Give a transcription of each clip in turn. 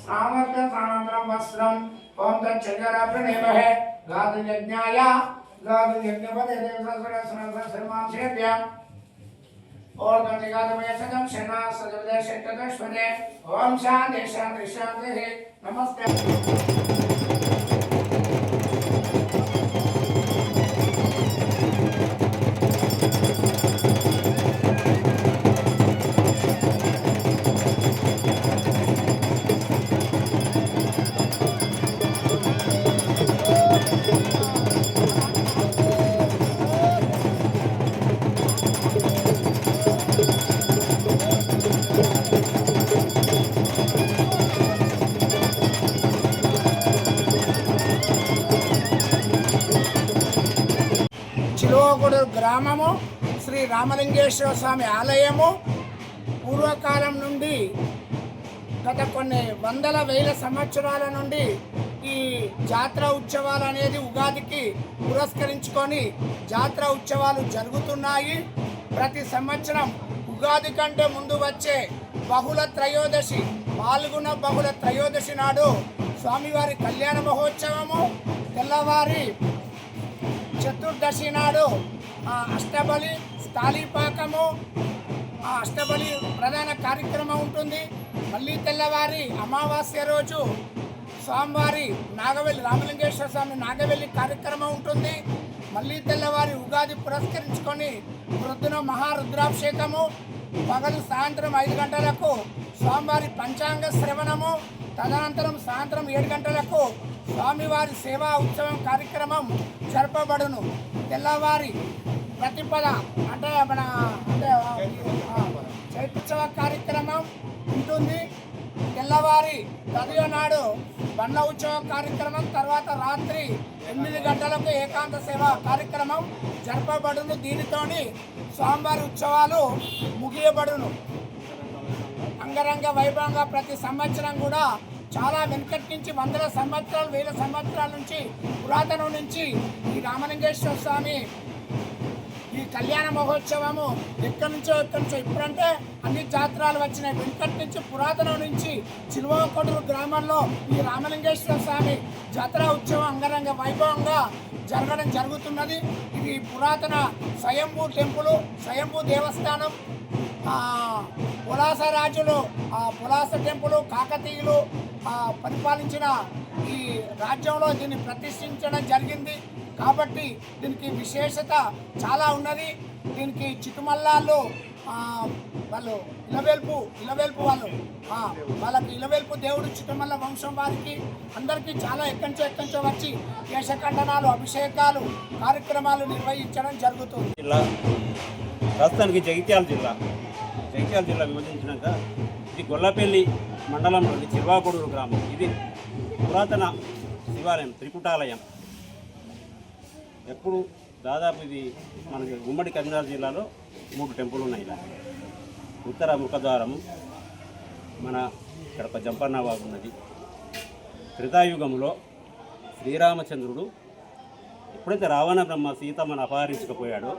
सामर्थ्य सानंतरम वस्त्रम ओम तच्चर्या प्रणेमहे गातु यज्ञाय गातु यज्ञपदे देवसस्वरे सनसर श्रीमान सेव्य और गंधिगातमय सजम शना सजवदे शतकश्वरे ओम शांति शांति शांति नमस्ते। చిలువగూడూరు గ్రామము శ్రీ రామలింగేశ్వర స్వామి ఆలయము పూర్వకాలం నుండి గత కొన్ని వందల వేల సంవత్సరాల నుండి ఈ జాతర ఉత్సవాలు అనేది ఉగాదికి పురస్కరించుకొని జాతర ఉత్సవాలు జరుగుతున్నాయి. ప్రతి సంవత్సరం ఉగాది కంటే ముందు వచ్చే బహుళ త్రయోదశి పాల్గొన బహుళ త్రయోదశి నాడు స్వామివారి కళ్యాణ మహోత్సవము, తెల్లవారి చతుర్దశి నాడు అష్టబలి స్థాళీపాకము, అష్టబలి ప్రధాన కార్యక్రమం ఉంటుంది. మళ్ళీ తెల్లవారి అమావాస్య రోజు స్వామివారి నాగవెల్లి రామలింగేశ్వర స్వామి నాగవెల్లి కార్యక్రమం ఉంటుంది. మళ్ళీ తెల్లవారి ఉగాది పురస్కరించుకొని ప్రొద్దున మహారుద్రాభిషేకము, పగలు సాయంత్రం 5 గంటలకు స్వామివారి పంచాంగ శ్రవణము, తదనంతరం సాయంత్రం 7 గంటలకు స్వామివారి సేవా ఉత్సవం కార్యక్రమం జరపబడును. తెల్లవారి ప్రతిపద అంటే మన చైత్రోత్సవ కార్యక్రమం ఉంటుంది. తెల్లవారి తదియ నాడు బండ్ల ఉత్సవ కార్యక్రమం, తర్వాత రాత్రి 8 గంటలకు ఏకాంత సేవ కార్యక్రమం జరపబడును. దీనితోని స్వామివారి ఉత్సవాలు ముగియబడును. అంగరంగ వైభవంగా ప్రతి సంవత్సరం కూడా చాలా వెనుకటి నుంచి వందల సంవత్సరాలు వేల సంవత్సరాల నుంచి పురాతనం నుంచి ఈ రామలింగేశ్వర స్వామి ఈ కళ్యాణ మహోత్సవము ఎక్కడి నుంచో ఇప్పుడంటే అన్ని జాతరాలు వచ్చినాయి. వెనుకటి నుంచి పురాతనం నుంచి చిలువగూడూరు గ్రామంలో ఈ రామలింగేశ్వర స్వామి జాతర ఉత్సవం అంగరంగ వైభవంగా జరగడం జరుగుతున్నది. ఇది పురాతన స్వయంభూ టెంపుల్, స్వయంభూ దేవస్థానం. పులాస రాజులు పులాస టెంపుల్ కాకతీయులు పరిపాలించిన ఈ రాజ్యంలో దీన్ని ప్రతిష్ఠించడం జరిగింది. కాబట్టి దీనికి విశేషత చాలా ఉన్నది. దీనికి చిటుమల్లాళ్ళు వాళ్ళు ఇలవేల్పు వాళ్ళు వాళ్ళకి ఇలవేల్పు దేవుడు ఇచ్చటం వల్ల వంశం వారికి అందరికీ చాలా ఎక్కంచో వచ్చి కేశఖండనాలు అభిషేకాలు కార్యక్రమాలు నిర్వహించడం జరుగుతుంది. జిల్లా ప్రస్తుతానికి జగిత్యాల జిల్లా విభజించినాక ఇది గొల్లపల్లి మండలంలోని చిర్వాకొడూరు గ్రామం. ఇది పురాతన శివాలయం, త్రికుటాలయం. ఎప్పుడు దాదాపు ఇది మనకి ఉమ్మడి కరీంనగర్ జిల్లాలో 3 టెంపుల్ ఉన్నాయి. ఇలా ఉత్తర ముఖద్వారము, మన ఇక్కడ ఒక జంపన్న వాగు ఉన్నది. త్రేతాయుగంలో శ్రీరామచంద్రుడు ఎప్పుడైతే రావణ బ్రహ్మ సీతమ్మను అపహరించకపోయాడో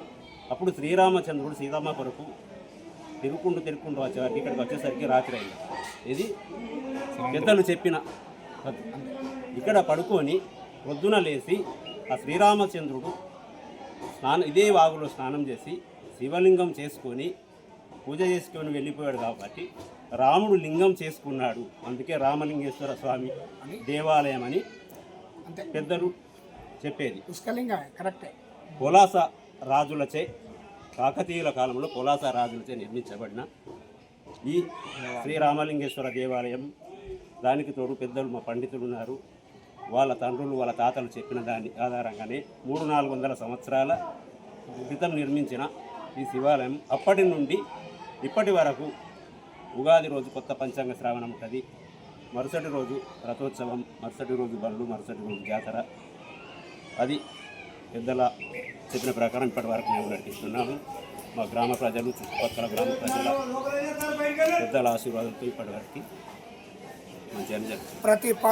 అప్పుడు శ్రీరామచంద్రుడు సీతమ్మ కొరకు తిరుక్కుంటూ వచ్చేవారికి ఇక్కడికి వచ్చేసరికి రాత్రి అయింది. ఇది పెద్దలు చెప్పిన ఇక్కడ పడుకొని పొద్దున లేచి ఆ శ్రీరామచంద్రుడు ఇదే వాగులో స్నానం చేసి శివలింగం చేసుకొని పూజ చేసుకొని వెళ్ళిపోయాడు కాబట్టి రాముడు లింగం చేసుకున్నాడు. అందుకే రామలింగేశ్వర స్వామి దేవాలయం అని పెద్దలు చెప్పేది. కరెక్టే. పొలాస రాజులచే, కాకతీయుల కాలంలో పొలాస రాజులచే నిర్మించబడిన ఈ శ్రీరామలింగేశ్వర దేవాలయం, దానికి తోడు పెద్దలు మా పండితులు ఉన్నారు. వాళ్ళ తండ్రులు వాళ్ళ తాతలు చెప్పిన దాని ఆధారంగానే 300-400 సంవత్సరాల క్రితం నిర్మించిన ఈ శివాలయం అప్పటి నుండి ఇప్పటి వరకు ఉగాది రోజు కొత్త పంచాంగ శ్రావణం ఉంటుంది, మరుసటి రోజు రథోత్సవం, మరుసటి రోజు బండ్లు, మరుసటి రోజు జాతర. అది పెద్దల చెప్పిన ప్రకారం ఇప్పటి వరకు మేము నడిపిస్తున్నాము. మా గ్రామ ప్రజలు, చుట్టుపక్కల గ్రామ ప్రజల పెద్దల ఆశీర్వాదంతో ఇప్పటి వరకు మంచిగా జరుగుతుంది.